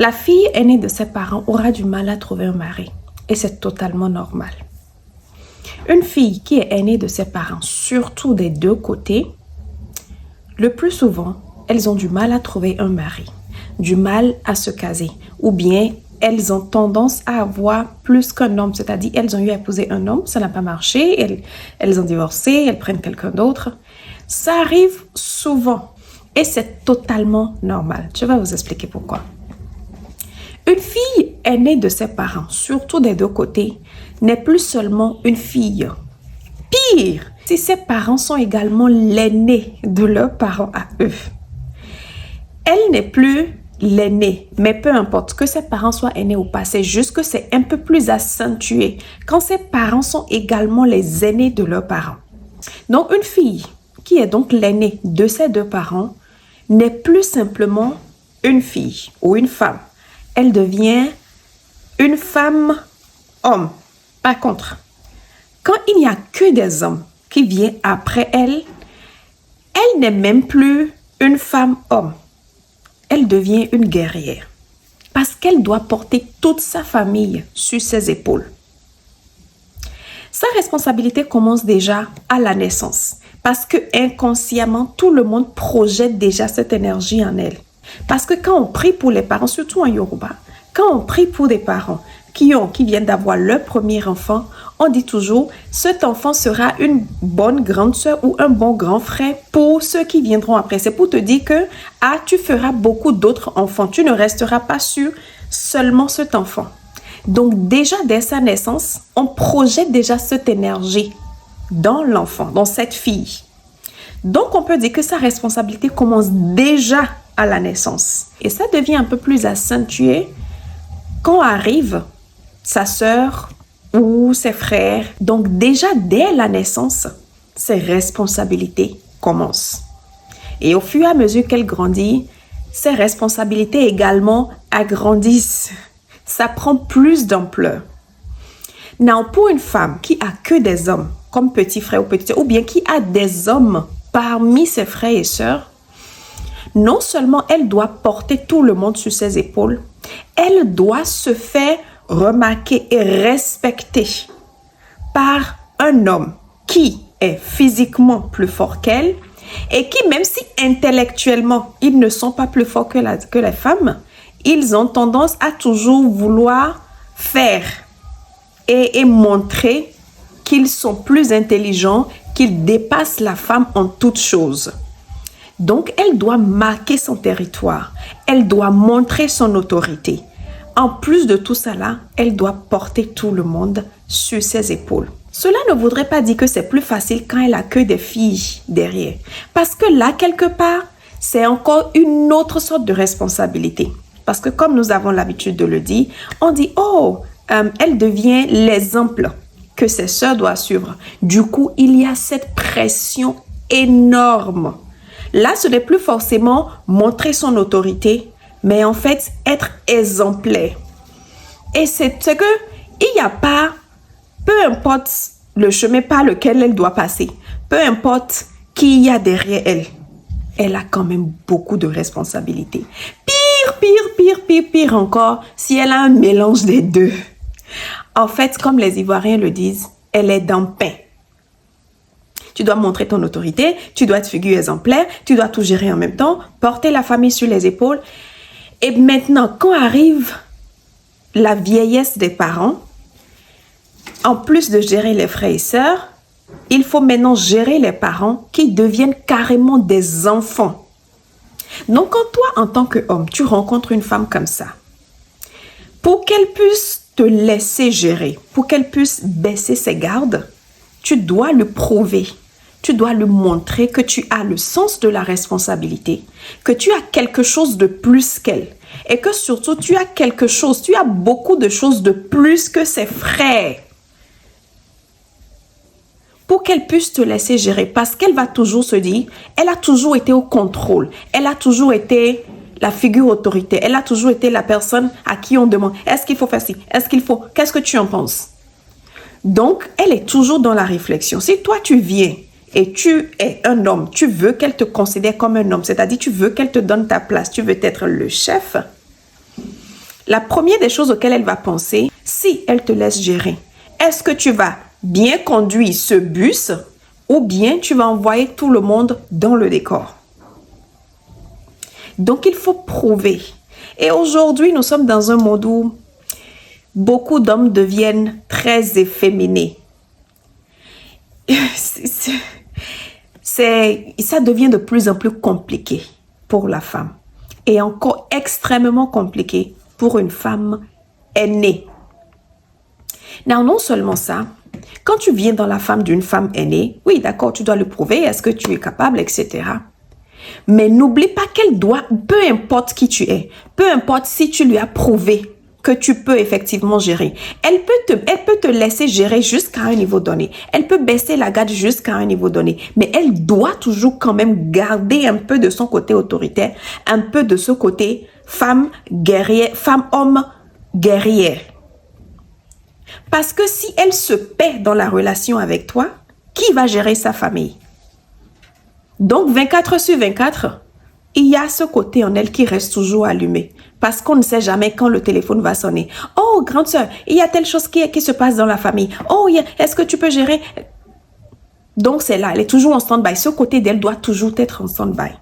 La fille aînée de ses parents aura du mal à trouver un mari et c'est totalement normal. Une fille qui est aînée de ses parents, surtout des deux côtés, le plus souvent, elles ont du mal à trouver un mari, du mal à se caser ou bien elles ont tendance à avoir plus qu'un homme, c'est-à-dire elles ont eu à épouser un homme, ça n'a pas marché, elles ont divorcé, elles prennent quelqu'un d'autre. Ça arrive souvent et c'est totalement normal. Je vais vous expliquer pourquoi. Une fille aînée de ses parents, surtout des deux côtés, n'est plus seulement une fille. Pire, si ses parents sont également l'aînée de leurs parents à eux. Elle n'est plus l'aînée, mais peu importe que ses parents soient aînés ou pas, c'est juste que c'est un peu plus accentué quand ses parents sont également les aînés de leurs parents. Donc une fille qui est donc l'aînée de ses deux parents n'est plus simplement une fille ou une femme. Elle devient une femme-homme. Par contre, quand il n'y a que des hommes qui viennent après elle, elle n'est même plus une femme-homme. Elle devient une guerrière parce qu'elle doit porter toute sa famille sur ses épaules. Sa responsabilité commence déjà à la naissance parce que inconsciemment, tout le monde projette déjà cette énergie en elle. Parce que quand on prie pour les parents, surtout en Yoruba, quand on prie pour des parents qui viennent d'avoir leur premier enfant, on dit toujours, cet enfant sera une bonne grande sœur ou un bon grand frère pour ceux qui viendront après. C'est pour te dire que, tu feras beaucoup d'autres enfants. Tu ne resteras pas sur seulement cet enfant. Donc déjà, dès sa naissance, on projette déjà cette énergie dans l'enfant, dans cette fille. Donc, on peut dire que sa responsabilité commence déjà à la naissance. Et ça devient un peu plus accentué quand arrive sa sœur ou ses frères. Donc déjà dès la naissance, ses responsabilités commencent. Et au fur et à mesure qu'elle grandit, ses responsabilités également agrandissent. Ça prend plus d'ampleur. Non, pour une femme qui a que des hommes comme petit frère ou petite sœur, ou bien qui a des hommes parmi ses frères et sœurs, non seulement elle doit porter tout le monde sur ses épaules, elle doit se faire remarquer et respecter par un homme qui est physiquement plus fort qu'elle et qui, même si intellectuellement, ils ne sont pas plus forts que les femmes, ils ont tendance à toujours vouloir faire et montrer qu'ils sont plus intelligents, qu'ils dépassent la femme en toutes choses. Donc, elle doit marquer son territoire. Elle doit montrer son autorité. En plus de tout cela, elle doit porter tout le monde sur ses épaules. Cela ne voudrait pas dire que c'est plus facile quand elle a que des filles derrière. Parce que là, quelque part, c'est encore une autre sorte de responsabilité. Parce que comme nous avons l'habitude de le dire, on dit, elle devient l'exemple que ses sœurs doivent suivre. Du coup, il y a cette pression énorme. Là, ce n'est plus forcément montrer son autorité, mais en fait, être exemplaire. Et c'est que il n'y a pas, peu importe le chemin par lequel elle doit passer, peu importe qui il y a derrière elle, elle a quand même beaucoup de responsabilités. Pire encore, si elle a un mélange des deux. En fait, comme les Ivoiriens le disent, elle est dans le pain. Tu dois montrer ton autorité, tu dois être figure exemplaire, tu dois tout gérer en même temps, porter la famille sur les épaules. Et maintenant, quand arrive la vieillesse des parents, en plus de gérer les frères et sœurs, il faut maintenant gérer les parents qui deviennent carrément des enfants. Donc, quand toi, en tant qu'homme, tu rencontres une femme comme ça, pour qu'elle puisse te laisser gérer, pour qu'elle puisse baisser ses gardes, tu dois lui prouver, tu dois lui montrer que tu as le sens de la responsabilité, que tu as quelque chose de plus qu'elle et que surtout tu as beaucoup de choses de plus que ses frères pour qu'elle puisse te laisser gérer parce qu'elle va toujours se dire, elle a toujours été au contrôle, elle a toujours été la figure autorité, elle a toujours été la personne à qui on demande, est-ce qu'il faut faire ci, qu'est-ce que tu en penses? Donc, elle est toujours dans la réflexion. Si toi, tu viens et tu es un homme, tu veux qu'elle te considère comme un homme, c'est-à-dire tu veux qu'elle te donne ta place, tu veux être le chef, la première des choses auxquelles elle va penser, si elle te laisse gérer, est-ce que tu vas bien conduire ce bus ou bien tu vas envoyer tout le monde dans le décor? Donc, il faut prouver. Et aujourd'hui, nous sommes dans un monde où beaucoup d'hommes deviennent très efféminés. Ça devient de plus en plus compliqué pour la femme. Et encore extrêmement compliqué pour une femme aînée. Non seulement ça, quand tu viens dans la femme d'une femme aînée, oui, d'accord, tu dois le prouver, est-ce que tu es capable, etc. Mais n'oublie pas qu'elle doit, peu importe qui tu es, peu importe si tu lui as prouvé que tu peux effectivement gérer, elle peut te laisser gérer jusqu'à un niveau donné. Elle peut baisser la garde jusqu'à un niveau donné. Mais elle doit toujours quand même garder un peu de son côté autoritaire, un peu de ce côté femme guerrière, femme-homme guerrière. Parce que si elle se paie dans la relation avec toi, qui va gérer sa famille? Donc, 24/24, il y a ce côté en elle qui reste toujours allumé. Parce qu'on ne sait jamais quand le téléphone va sonner. Oh, grande sœur, il y a telle chose qui se passe dans la famille. Oh, est-ce que tu peux gérer? Donc, c'est là, elle est toujours en stand-by. Ce côté d'elle doit toujours être en stand-by.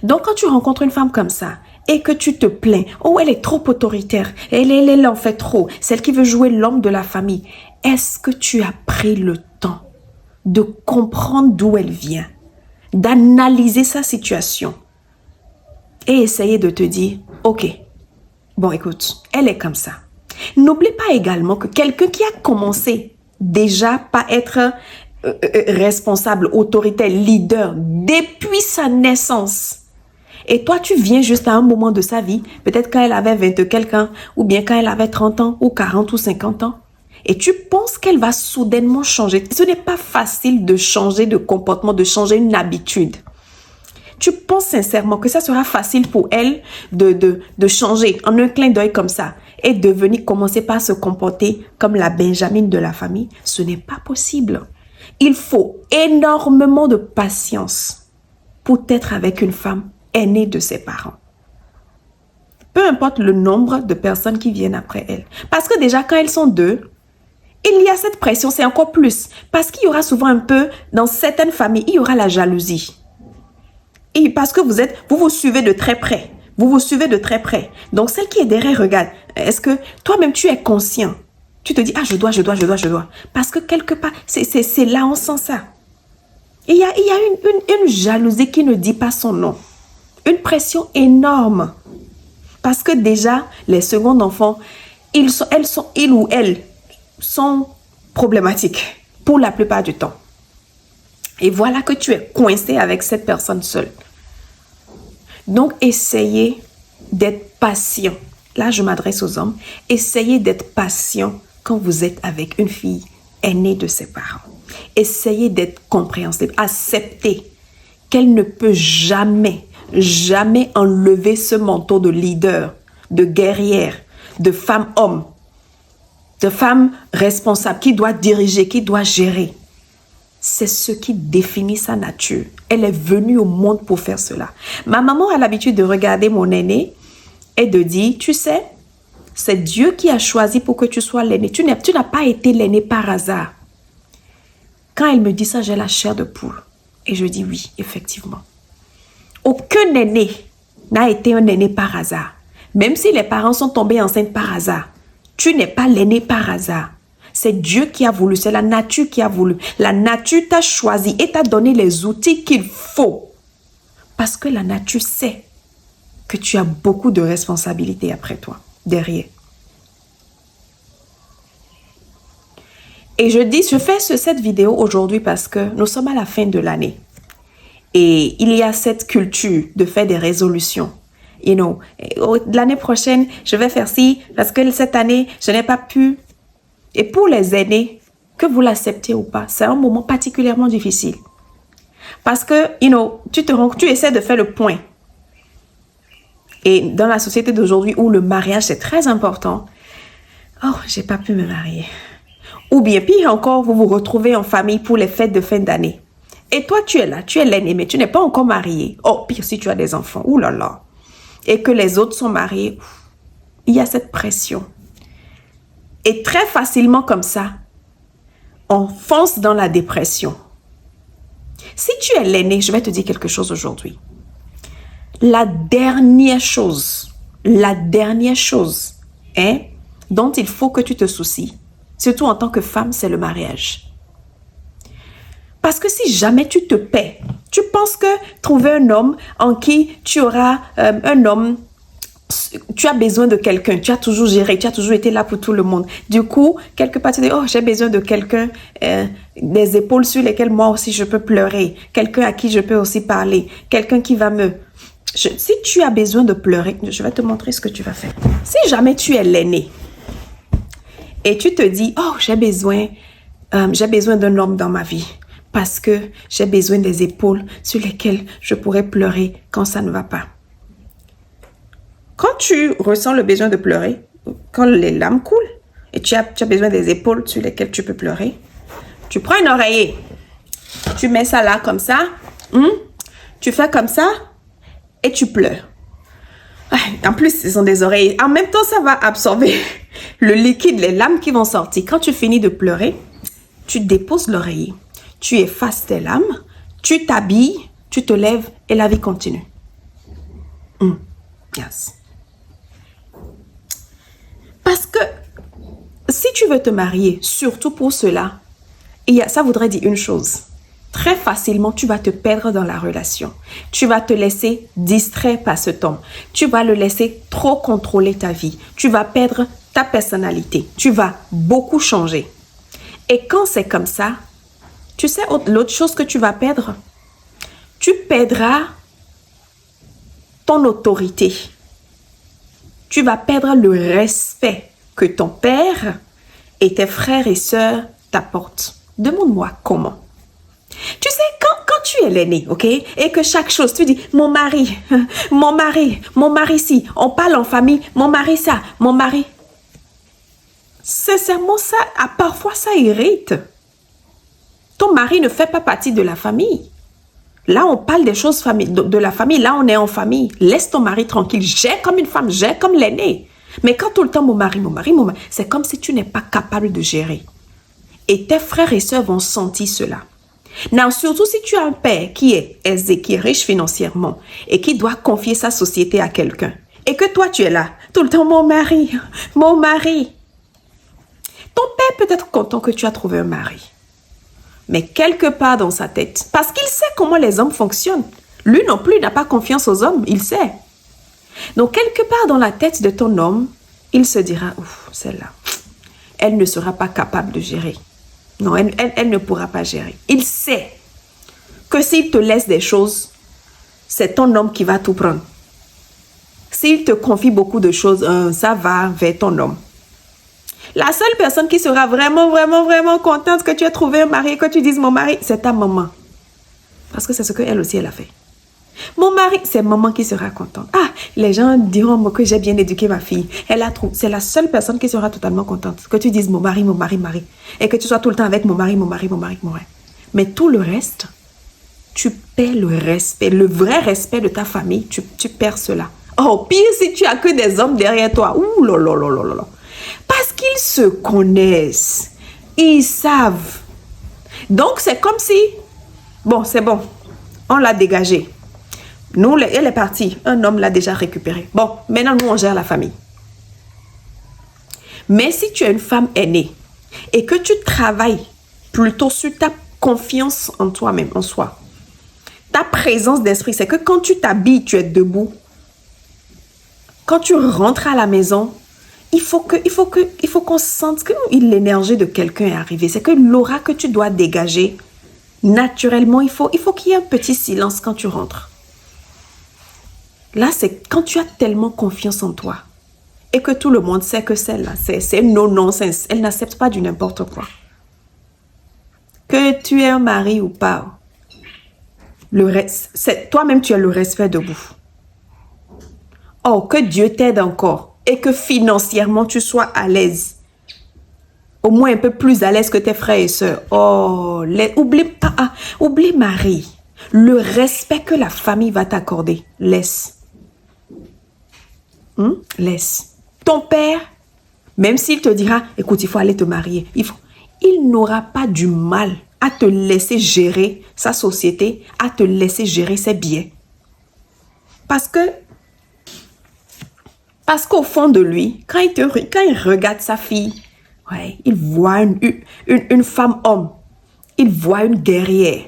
Donc, quand tu rencontres une femme comme ça et que tu te plains, oh, elle est trop autoritaire, elle en fait trop, celle qui veut jouer l'homme de la famille, est-ce que tu as pris le temps de comprendre d'où elle vient, d'analyser sa situation et essayer de te dire, ok, bon écoute, elle est comme ça. N'oublie pas également que quelqu'un qui a commencé déjà par être responsable, autoritaire, leader depuis sa naissance, et toi tu viens juste à un moment de sa vie, peut-être quand elle avait 20 quelqu'un, ou bien quand elle avait 30 ans, ou 40 ou 50 ans, et tu penses qu'elle va soudainement changer. Ce n'est pas facile de changer de comportement, de changer une habitude. Tu penses sincèrement que ça sera facile pour elle de changer en un clin d'œil comme ça et de venir commencer par se comporter comme la Benjamin de la famille? Ce n'est pas possible. Il faut énormément de patience pour être avec une femme aînée de ses parents. Peu importe le nombre de personnes qui viennent après elle. Parce que déjà, quand elles sont deux, il y a cette pression, c'est encore plus. Parce qu'il y aura souvent un peu, dans certaines familles, il y aura la jalousie. Et parce que vous vous suivez de très près. Vous vous suivez de très près. Donc, celle qui est derrière, regarde, est-ce que toi-même, tu es conscient? Tu te dis, ah, je dois. Parce que quelque part, c'est là, on sent ça. Et il y a une jalousie qui ne dit pas son nom. Une pression énorme. Parce que déjà, les seconds enfants, ils ou elles sont problématiques pour la plupart du temps. Et voilà que tu es coincé avec cette personne seule. Donc, essayez d'être patient. Là, je m'adresse aux hommes. Essayez d'être patient quand vous êtes avec une fille aînée de ses parents. Essayez d'être compréhensible. Acceptez qu'elle ne peut jamais enlever ce manteau de leader, de guerrière, de femme-homme, de femme responsable qui doit diriger, qui doit gérer. C'est ce qui définit sa nature. Elle est venue au monde pour faire cela. Ma maman a l'habitude de regarder mon aîné et de dire, tu sais, c'est Dieu qui a choisi pour que tu sois l'aîné. Tu n'as pas été l'aîné par hasard. Quand elle me dit ça, j'ai la chair de poule. Et je dis oui, effectivement. Aucun aîné n'a été un aîné par hasard. Même si les parents sont tombés enceintes par hasard, tu n'es pas l'aîné par hasard. C'est Dieu qui a voulu, c'est la nature qui a voulu. La nature t'a choisi et t'a donné les outils qu'il faut. Parce que la nature sait que tu as beaucoup de responsabilités après toi, derrière. Et je fais cette vidéo aujourd'hui parce que nous sommes à la fin de l'année. Et il y a cette culture de faire des résolutions. You know, l'année prochaine, je vais faire ci parce que cette année, je n'ai pas pu. Et pour les aînés, que vous l'acceptez ou pas, c'est un moment particulièrement difficile. Parce que, tu essaies de faire le point. Et dans la société d'aujourd'hui où le mariage c'est très important, oh, j'ai pas pu me marier. Ou bien pire encore, vous vous retrouvez en famille pour les fêtes de fin d'année. Et toi, tu es là, tu es l'aîné, mais tu n'es pas encore marié. Oh, pire si tu as des enfants, ouh là là. Et que les autres sont mariés. il y a cette pression. Et très facilement comme ça, on fonce dans la dépression. Si tu es l'aîné, je vais te dire quelque chose aujourd'hui. La dernière chose dont il faut que tu te soucies, surtout en tant que femme, c'est le mariage. Parce que si jamais tu te paies, tu penses que trouver un homme en qui tu auras un homme, tu as besoin de quelqu'un, tu as toujours géré, tu as toujours été là pour tout le monde. Du coup, quelque part, tu dis, oh, j'ai besoin de quelqu'un, des épaules sur lesquelles moi aussi je peux pleurer, quelqu'un à qui je peux aussi parler, quelqu'un qui va me... Si tu as besoin de pleurer, je vais te montrer ce que tu vas faire. Si jamais tu es l'aîné et tu te dis, oh, j'ai besoin d'un homme dans ma vie parce que j'ai besoin des épaules sur lesquelles je pourrais pleurer quand ça ne va pas. Quand tu ressens le besoin de pleurer, quand les larmes coulent et tu as besoin des épaules sur lesquelles tu peux pleurer, tu prends un oreiller, tu mets ça là comme ça, tu fais comme ça et tu pleures. En plus, ce sont des oreillers. En même temps, ça va absorber le liquide, les larmes qui vont sortir. Quand tu finis de pleurer, tu déposes l'oreiller, tu effaces tes larmes, tu t'habilles, tu te lèves et la vie continue. Yes. Parce que si tu veux te marier, surtout pour cela, ça voudrait dire une chose. Très facilement, tu vas te perdre dans la relation. Tu vas te laisser distraire par cet homme. Tu vas le laisser trop contrôler ta vie. Tu vas perdre ta personnalité. Tu vas beaucoup changer. Et quand c'est comme ça, tu sais l'autre chose que tu vas perdre? Tu perdras ton autorité. Tu vas perdre le respect que ton père et tes frères et sœurs t'apportent. Demande-moi comment. Tu sais, quand tu es l'aîné, ok, et que chaque chose, tu dis, mon mari ci, on parle en famille, mon mari ça, mon mari. Sincèrement, parfois ça irrite. Ton mari ne fait pas partie de la famille. Là, on parle des choses de la famille. Là, on est en famille. Laisse ton mari tranquille. J'ai comme une femme, j'ai comme l'aîné. Mais quand tout le temps, mon mari, c'est comme si tu n'es pas capable de gérer. Et tes frères et sœurs vont sentir cela. Non, surtout si tu as un père qui est aisé, qui est riche financièrement et qui doit confier sa société à quelqu'un. Et que toi, tu es là. Tout le temps, mon mari. Ton père peut être content que tu as trouvé un mari. Mais quelque part dans sa tête, parce qu'il sait comment les hommes fonctionnent. Lui non plus n'a pas confiance aux hommes, il sait. Donc quelque part dans la tête de ton homme, il se dira, ouf, celle-là, elle ne sera pas capable de gérer. Non, elle ne pourra pas gérer. Il sait que s'il te laisse des choses, c'est ton homme qui va tout prendre. S'il te confie beaucoup de choses, ça va vers ton homme. La seule personne qui sera vraiment, vraiment, vraiment contente que tu aies trouvé un mari, que tu dises mon mari, c'est ta maman. Parce que c'est ce qu'elle aussi, elle a fait. Mon mari, c'est maman qui sera contente. Ah, les gens diront que j'ai bien éduqué ma fille. C'est la seule personne qui sera totalement contente. Que tu dises mon mari. Et que tu sois tout le temps avec mon mari. Mais tout le reste, tu perds le respect. Le vrai respect de ta famille, tu perds cela. Oh, pire si tu as que des hommes derrière toi. Ouh là là là là là. Parce qu'ils se connaissent. Ils savent. Donc, c'est comme si... Bon, c'est bon. On l'a dégagé. Nous, elle est partie. Un homme l'a déjà récupéré. Bon, maintenant, nous, on gère la famille. Mais si tu es une femme aînée et que tu travailles plutôt sur ta confiance en toi-même, en soi, ta présence d'esprit, c'est que quand tu t'habilles, tu es debout. Quand tu rentres à la maison, il faut qu'on sente que l'énergie de quelqu'un est arrivée. C'est que l'aura que tu dois dégager, naturellement, il faut qu'il y ait un petit silence quand tu rentres. Là, c'est quand tu as tellement confiance en toi et que tout le monde sait que celle-là, c'est non-nonsense. Elle n'accepte pas du n'importe quoi. Que tu aies un mari ou pas, toi-même, tu as le respect debout. Oh, que Dieu t'aide encore et que financièrement, tu sois à l'aise. Au moins un peu plus à l'aise que tes frères et sœurs. Oh, oublie Marie. Le respect que la famille va t'accorder, laisse. Laisse. Ton père, même s'il te dira, écoute, il faut aller te marier, il n'aura pas du mal à te laisser gérer sa société, à te laisser gérer ses biens. Parce qu'au fond de lui, quand il regarde sa fille, ouais, il voit une femme homme, il voit une guerrière.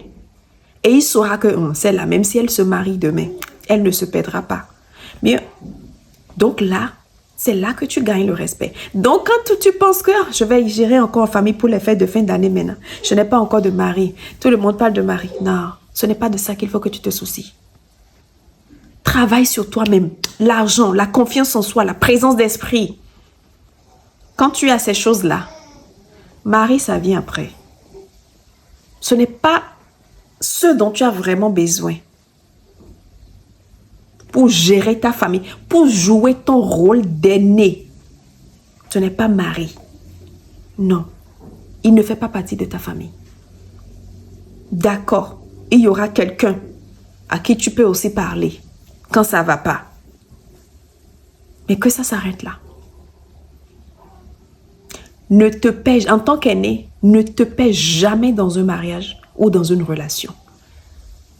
Et il saura que celle-là, même si elle se marie demain, elle ne se perdra pas. Mais donc là, c'est là que tu gagnes le respect. Donc quand tu penses que je vais gérer encore en famille pour les fêtes de fin d'année maintenant, je n'ai pas encore de mari, tout le monde parle de mari. Non, ce n'est pas de ça qu'il faut que tu te soucies. Travaille sur toi-même, l'argent, la confiance en soi, la présence d'esprit. Quand tu as ces choses-là, mari, ça vient après. Ce n'est pas ce dont tu as vraiment besoin pour gérer ta famille, pour jouer ton rôle d'aîné. Ce n'est pas mari. Non, il ne fait pas partie de ta famille. D'accord, il y aura quelqu'un à qui tu peux aussi parler quand ça ne va pas. Mais que ça s'arrête là. Ne te paie, en tant qu'aîné, ne te paie jamais dans un mariage ou dans une relation.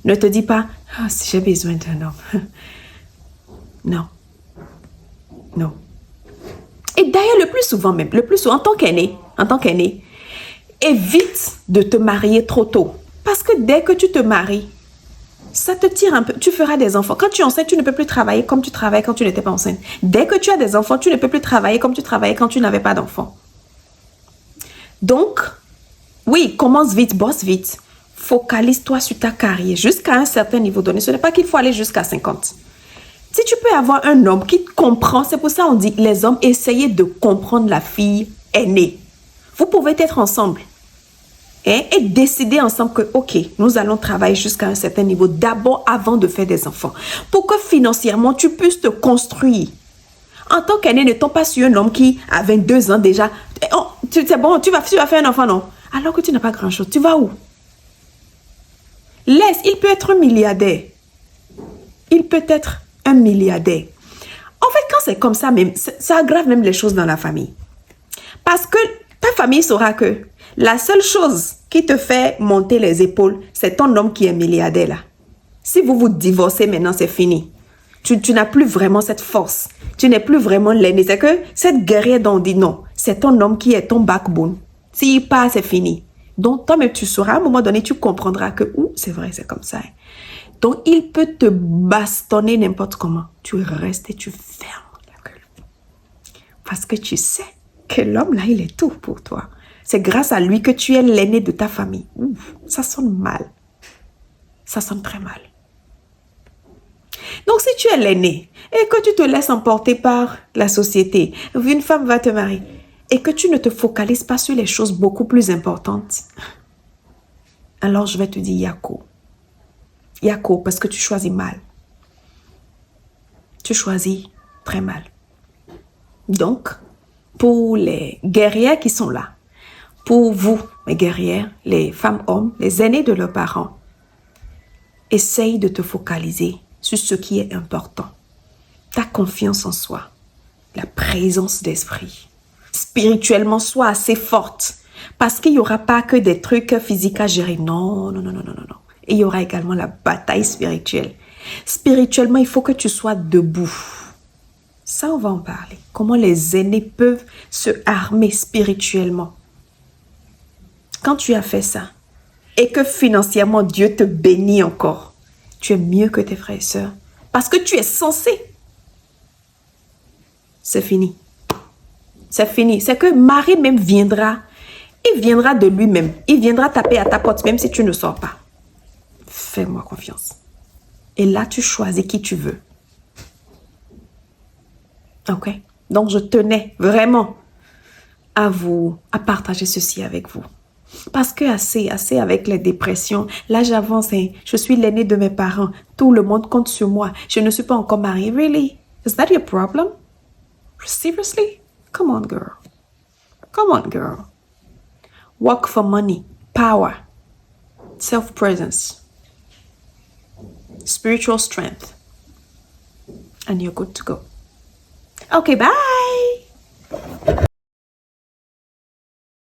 Ne te dis pas, si j'ai besoin d'un homme. Non. Non. Et d'ailleurs, le plus souvent, en tant qu'aîné, évite de te marier trop tôt. Parce que dès que tu te maries, ça te tire un peu. Tu feras des enfants. Quand tu es enceinte, tu ne peux plus travailler comme tu travaillais quand tu n'étais pas enceinte. Dès que tu as des enfants, tu ne peux plus travailler comme tu travaillais quand tu n'avais pas d'enfants. Donc, oui, commence vite, bosse vite. Focalise-toi sur ta carrière jusqu'à un certain niveau donné. Ce n'est pas qu'il faut aller jusqu'à 50. Si tu peux avoir un homme qui comprend, c'est pour ça qu'on dit les hommes, essayez de comprendre la fille aînée. Vous pouvez être ensemble et décider ensemble que, ok, nous allons travailler jusqu'à un certain niveau d'abord avant de faire des enfants. Pour que financièrement, tu puisses te construire. En tant qu'aîné, ne tombe pas sur un homme qui a 22 ans déjà. Oh, c'est bon, tu vas faire un enfant, non? Alors que tu n'as pas grand-chose. Tu vas où? Laisse, il peut être un milliardaire. Il peut être un milliardaire. En fait, quand c'est comme ça, même, ça aggrave même les choses dans la famille. Parce que ta famille saura que la seule chose qui te fait monter les épaules, c'est ton homme qui est milliardaire là. Si vous vous divorcez maintenant, c'est fini. Tu n'as plus vraiment cette force. Tu n'es plus vraiment l'aîné. C'est que cette guerrière dont on dit non, c'est ton homme qui est ton backbone. S'il part, c'est fini. Donc, toi-même, tu sauras, à un moment donné, tu comprendras que, c'est vrai, c'est comme ça. Donc, il peut te bastonner n'importe comment. Tu restes et tu fermes la gueule. Parce que tu sais que l'homme, là, il est tout pour toi. C'est grâce à lui que tu es l'aîné de ta famille. Ça sonne mal. Ça sonne très mal. Donc, si tu es l'aîné et que tu te laisses emporter par la société, une femme va te marier et que tu ne te focalises pas sur les choses beaucoup plus importantes, alors je vais te dire Yako. Yako, parce que tu choisis mal. Tu choisis très mal. Donc, pour les guerrières qui sont là, pour vous, les guerrières, les femmes-hommes, les aînés de leurs parents, essaye de te focaliser sur ce qui est important. Ta confiance en soi, la présence d'esprit. Spirituellement, sois assez forte. Parce qu'il n'y aura pas que des trucs physiques à gérer. Non. Et il y aura également la bataille spirituelle. Spirituellement, il faut que tu sois debout. Ça, on va en parler. Comment les aînés peuvent se armer spirituellement. Quand tu as fait ça, et que financièrement, Dieu te bénit encore, tu es mieux que tes frères et sœurs. Parce que tu es censé. C'est fini. C'est fini. C'est que Marie même viendra. Il viendra de lui-même. Il viendra taper à ta porte même si tu ne sors pas. Fais-moi confiance. Et là, tu choisis qui tu veux. Ok? Donc, je tenais vraiment à partager ceci avec vous. Parce que assez avec les dépressions. Là, j'avance. Je suis l'aîné de mes parents. Tout le monde compte sur moi. Je ne suis pas encore mariée. Really? Is that your problem? Seriously? Come on, girl. Come on, girl. Work for money, power, self-presence, spiritual strength. And you're good to go. Okay, bye.